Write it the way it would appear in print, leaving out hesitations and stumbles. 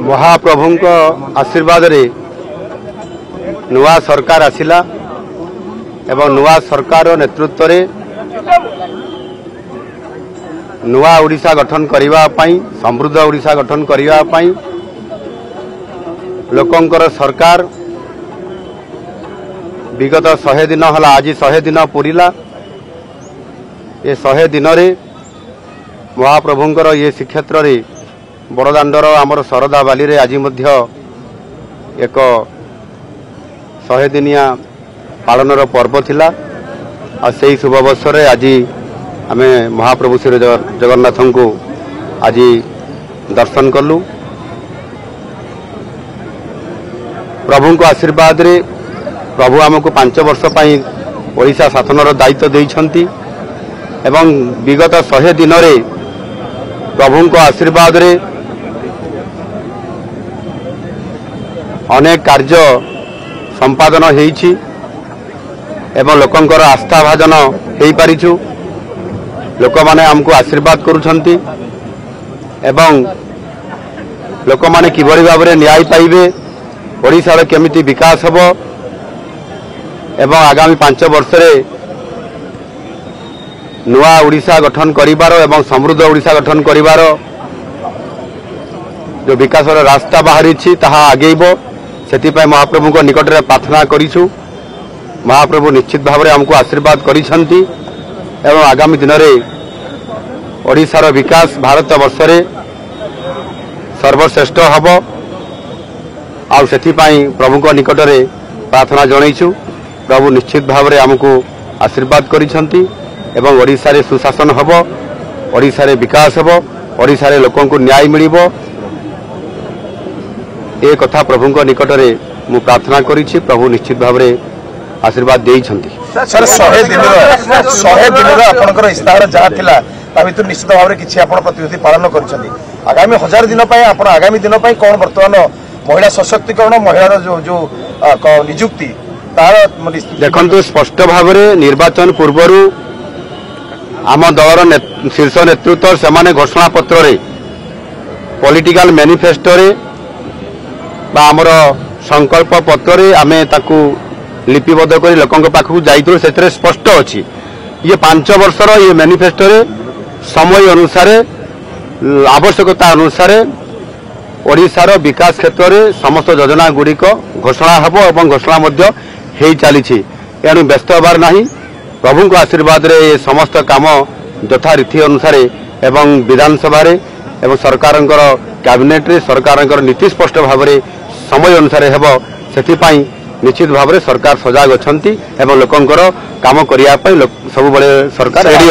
महाप्रभु आशीर्वाद रे नुआ सरकार आसिला एवं नुआ सरकार नेतृत्व रे नुआ ओडिशा गठन करिवा पई समृद्ध ओडिशा गठन करिवा पई लोकंकर सरकार विगत 100 दिन हला आज 100 दिन पूरिला। ये 100 दिन रे महाप्रभुंकर ये श्रीक्षेत्र रे बड़दाण्डर आमर शरदा बाली रे आज मध्य एक 100 दिनिया पालनर पर्व थिला। और से शुभ अवसर आज आम महाप्रभु श्री जगन्नाथ को आज दर्शन कलु। प्रभु को आशीर्वाद रे प्रभु आमको 5 वर्ष पई ओडिशा शासनर दायित्व देइछंती एवं विगत 100 दिन रे प्रभु को आशीर्वाद रे अनेक कार्य संपादन हेइछि एवं लोकंकर आस्था भाजन हेइ पारिछु। लोक माने हमको आशीर्वाद करूछंती एवं लोक माने किभଳି भाबरे न्याय पाइबे ओडिशा केमिति विकास हबो एवं आगामी 5 वर्ष रे नुआ ओडिशा गठन करिवार एवं समृद्ध ओडिशा गठन करिवार जो विकास रास्ता बाहरी ताहा आगेइबो सेति पय महाप्रभु को निकट रे प्रार्थना करिछु। महाप्रभु निश्चित भाव में हमको आशीर्वाद करिसंती एवं आगामी दिन रे ओडिशार विकास भारत वर्ष रे सर्वश्रेष्ठ हबो आ सेति पय प्रभु को निकट रे प्रार्थना जणैछु। प्रभु निश्चित भाव में हमको आशीर्वाद करिसंती एवं ओडिशा रे सुशासन हबो ओडिशा रे विकास हबो ओडिशा रे लोकन को न्याय मिलिबो ए कथा प्रभु को निकट रे मु प्रार्थना करिछि। प्रभु निश्चित भाव में आशीर्वाद देइछंती। सर 100 दिन आपनकर इस्ताहार जहा थिला ता भितर निश्चित भाव में किछि आपन प्रतिश्रुति पालन करिसंती। आगामी 1000 दिन पय आपन आगामी दिन पय कोन वर्तमान महिला सशक्तिकरण महिला जो नियुक्ति देखु स्पष्ट भाव में निर्वाचन पूर्वर आम दलर शीर्ष नेतृत्व से घोषणा पत्र रे पॉलिटिकल मैनिफेस्टो रे बा आमर संकल्प पत्र रे आमे ताकू लिपिबद्ध कर लोकों पाखु जाइथु से स्पष्ट अच्छी ये 5 वर्षर ये मैनिफेस्टो रे समय अनुसार आवश्यकता अनुसार ओडिशार विकास क्षेत्र में समस्त योजना गुड़िक घोषणा हबो एवं घोषणा मध्य हेई चली एणु व्यस्त होबार नहीं। प्रभु को आशीर्वाद रे ये समस्त काम यथा रीति अनुसार एवं विधानसभा रे एवं सरकार कैबिनेट रे सरकार नीति स्पष्ट भाव में समय अनुसार हेबो सेति पई निश्चित भाव में सरकार सजाग अछंती एवं लोकंकर काम करिया पई सब बळे सरकार रेडी।